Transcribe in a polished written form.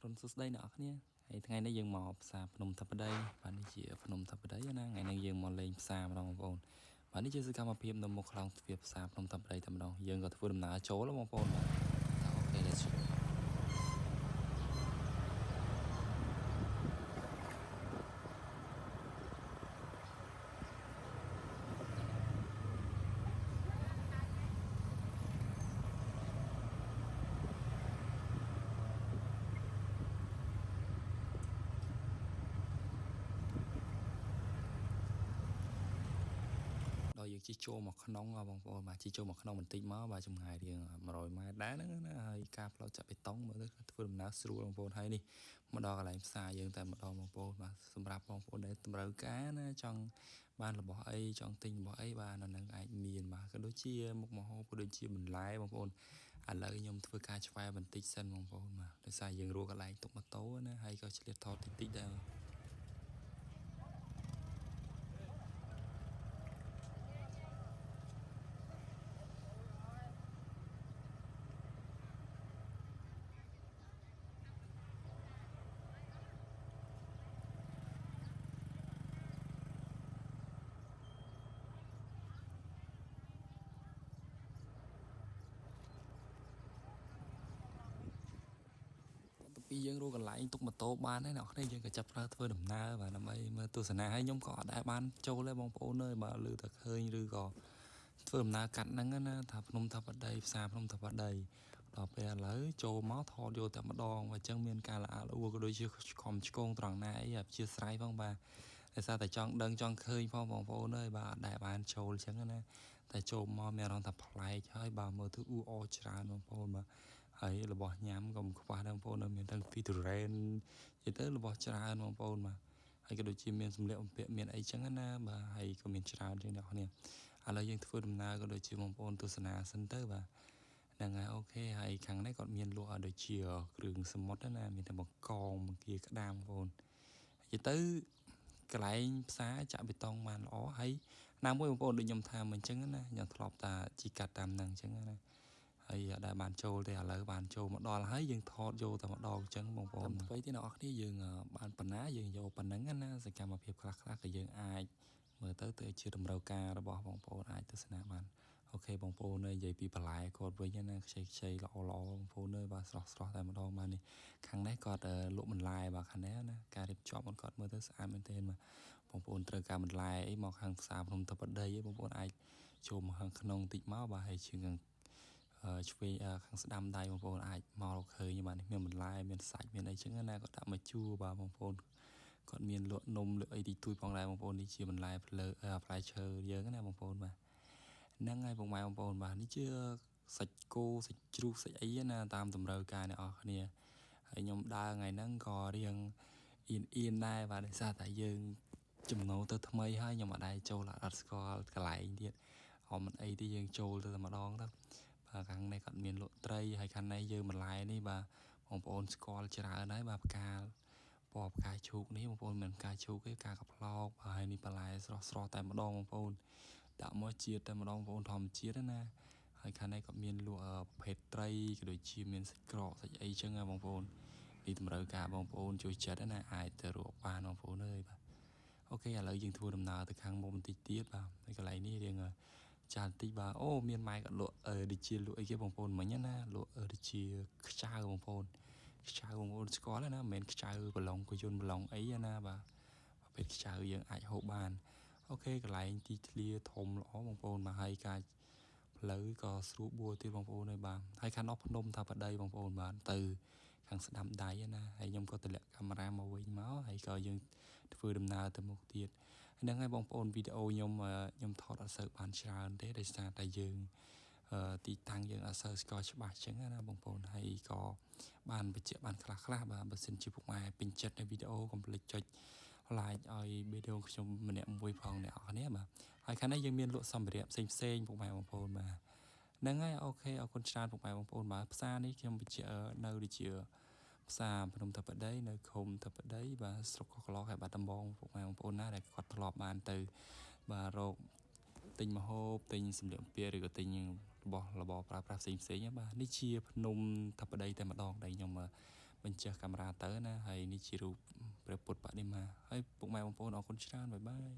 រុនសួស្តីអ្នកនរគ្នាហើយថ្ងៃនេះយើងមកផ្សារភ្នំតាបដីបាទនេះជាភ្នំតាបដីណាថ្ងៃនេះយើងមកលេងផ្សារម្ដងបងប្អូនបាទនេះជាសកម្មភាពនៅមុខខ្លោងទ្វារផ្សារភ្នំតាបដីតែម្ដងយើងក៏ធ្វើដំណើរចូលបងប្អូនបាទអូខេ let's go ដល់យើងជិះចូលមកក្នុងបងប្អូនបាទជិះចូលមកក្នុងបន្តិចមកបាទចម្ងាយរៀង100ម៉ែត្រដែរហ្នឹងណាហើយការផ្លូវចាក់បេតុងមើលទៅធ្វើដំណើរស្រួលបងប្អូនហើយនេះមកដល់កន្លែងផ្សារយើងតែម្ដងបងប្អូនបាទសម្រាប់បងប្អូនដែលតម្រូវការណាចង់បានរបស់អីចង់ទិញរបស់អីបាទនៅនឹងអាចមានបាទក៏ដូចជាមុខម្ហូបក៏ដូចជាបន្លែបងប្អូនឥឡូវខ្ញុំធ្វើការឆ្វែបន្តិចសិនបងប្អូនបាទដោយសារយើងរកកន្លែងទុកម៉ូតូណាហើយក៏ឆ្លៀតថតតិចតិចដែរទៅពីយើងរកកន្លែងទុកម៉ូតូបានហើយអ្នកនរយើងក៏ចាប់ផ្ដើមធ្វើដំណើរបាទដើម្បីមើលទស្សនាហើយខ្ញុំក៏អត់ដែរបានចូលទេបងប្អូនអើយបាទឮតែឃើញឬក៏ធ្វើដំណើរកាត់ហ្នឹងណាថាភ្នំតាបដីផ្សារភ្នំតាបដីដល់ពេលឥឡូវចូលមកថតយកតែម្ដងអញ្ចឹងមានការល្អល្អួរក៏ដូចជាខំឆ្កងត្រង់ណាអីជាស្រ័យផងបាទដោយសារតែចង់ដឹងចង់ឃើញផងបងប្អូនអើយបាទអត់ដែរបានចូលអញ្ចឹងណាតែចូលមកមានអារម្មណ៍ថាប្លែកហើយបាទមើលទៅអ៊ូអរច្រើនបងប្អូនបាទហើយរបស់ញ៉ាំក៏មិនខ្វះដែរបងប្អូនមានទាំងពីទូរ៉េននិយាយទៅរបស់ច្រើនបងប្អូនបាទហើយក៏ដូចជាមានសម្លៀកបំពាក់មានអីចឹងណាបាទហើយក៏មានច្រើនជាងអ្នកគ្នាឥឡូវយើងធ្វើដំណើរក៏ដូចជាបងប្អូនទស្សនាសិនទៅបាទហ្នឹងហើយអូខេហើយខាងនេះគាត់មានលក់ដូចជាគ្រឿងសមុទ្រណាមានតែបង្កងបង្គាក្តាមបងប្អូននិយាយទៅកន្លែងផ្សារចាក់បេតុងបានល្អហើយណាមួយបងប្អូនដូចខ្ញុំថាមិនអញ្ចឹងណាខ្ញុំធ្លាប់តាជីកាត់តាមហ្នឹងអញ្ចឹងណាហើយអត់ដែលបានចូលទេឥឡូវបានចូលមកដល់ហើយយើងថតយកតែម្ដងអញ្ចឹងបងប្អូនអ្វីទេអ្នកនរគ្នាយើងបានប៉ុណ្ណាយើងយកប៉ុណ្ណឹងណាសកម្មភាពខ្លះៗក៏យើងអាចមើលទៅជាតម្រូវការរបស់បងប្អូនអាចទស្សនាបានអូខេបងប្អូននិយាយពីបន្លែគាត់វិញណាខ្ចីល្អល្អបងប្អូនបាទស្រស់តែម្ដងបាទនេះខាងនេះគាត់លក់បន្លែបាទខាងនេះណាការរៀបចំគាត់មើលទៅស្អាតមែនទែនបាទបងប្អូនត្រូវការបន្លែអីមកខាងផ្សារភ្នំតាបដីបងប្អូនអាចចូលមកខាងក្នុងតិចមកបាទហើយជាងឆ្វេងខាងស្ដាំដៃបងប្អូនអាចមកឃើញបាទនេះមានបន្លែមានសាច់មានអីចឹងណាគាត់ដាក់មកជួបាទបងប្អូនគាត់មានលក់នំលក់អីទីទួយផងដែរបងប្អូននេះជាបន្លែផ្លែឈើយើងណាបងប្អូនបាទហ្នឹងហើយបងប្អូនបាទនេះជាសាច់គោសាច់ជ្រូកសាច់អីណាតាមតម្រូវការអ្នកនរគ្នាហើយខ្ញុំដើរថ្ងៃហ្នឹងក៏រៀងអៀនដែរបាទដោយសារតែយើងចំណូលទៅថ្មីហើយខ្ញុំអត់ដែរចូលអត់ស្គាល់កន្លែងទៀតអមមិនអីទេយើងចូលទៅតែម្ដងទៅបាទខាងនេះគាត់មានលក់ត្រីហើយខាងនេះយើងបន្លែនេះបាទបងប្អូនស្គាល់ច្រើនហើយបាទផ្កាពណ៌ផ្កាឈូកនេះបងប្អូនមិនផ្កាឈូកទេផ្កាកផ្លោកបាទហើយនេះបន្លែស្រស់តែម្ដងបងប្អូនដាក់មកជាតិតែម្ដងបងប្អូនធម្មជាតិណាហើយខាងនេះក៏មានលក់ប្រភេទត្រីក៏ដូចជាមានសាច់ក្រកសាច់អីចឹងណាបងប្អូននេះតម្រូវការបងប្អូនជួយចិត្តណាអាចទៅរកបានបងប្អូនអើយបាទអូខេឥឡូវយើងធ្វើដំណើរទៅខាងមុំបន្តិចទៀតបាទហើយកន្លែងនេះរៀងចាបន្តិចបាទអូមានម៉ែក៏លក់ដូចជាលក់អីគេបងប្អូនមិញណាលក់ដូចជាខ្ចៅបងប្អូនខ្ចៅបងប្អូនស្គាល់ណាមិនមែនខ្ចៅប្រឡុងក៏យន្តប្រឡុងអីណាបាទប្រភេទខ្ចៅយើងអាចហូបបានអូខេកន្លែងទីធ្លាធំល្អបងប្អូនមកហើយការផ្លូវក៏ស្រួលបួរទៀតបងប្អូនហើយបាទហើយខាងនោះភ្នំតាបដីបងប្អូនបាទទៅខាងស្ដាំដៃណាហើយខ្ញុំក៏ទម្លាក់កាមេរ៉ាមកវិញមកហើយក៏យើងធ្វើដំណើរទៅមុខទៀតហ្នឹងហើយបងប្អូនវីដេអូខ្ញុំថតអត់សូវបានច្រើនទេដោយសារតែយើងទីតាំងយើងអត់សូវស្គាល់ច្បាស់ចឹងណាបងប្អូនហើយក៏បានបញ្ជាក់បានខ្លះបាទបើសិនជាពុកម៉ែពេញចិត្តនៅវីដេអូកុំភ្លេចចុច like ឲ្យវីដេអូខ្ញុំម្នាក់មួយផងអ្នកនរគ្នាបាទហើយខាងនេះយើងមានលក់សម្ភារៈផ្សេងពុកម៉ែបងប្អូនបាទហ្នឹងហើយអូខេអរគុណច្រើនពុកម៉ែបងប្អូនបាទផ្សារនេះខ្ញុំបញ្ជាក់នៅដូចជាផ្សារភ្នំតាបដីនៅឃុំតាបដីបាទស្រុកកោះកឡោខេត្តបាត់ដំបងពុកម៉ែបងប្អូនណាដែលគាត់ធ្លាប់បានទៅបាទរកទិញម្ហូបទិញសម្លៀកបំពាក់ឬក៏ទិញរបស់របរប្រើប្រាស់ផ្សេងបាទនេះជាភ្នំតាបដីតែម្ដងដែលខ្ញុំ បញ្ចុះកាមេរ៉ាទៅណាហើយនេះជារូបព្រះពុទ្ធបដិមាហើយពុកម៉ែបងប្អូនអរគុណច្រើនបាយបាយ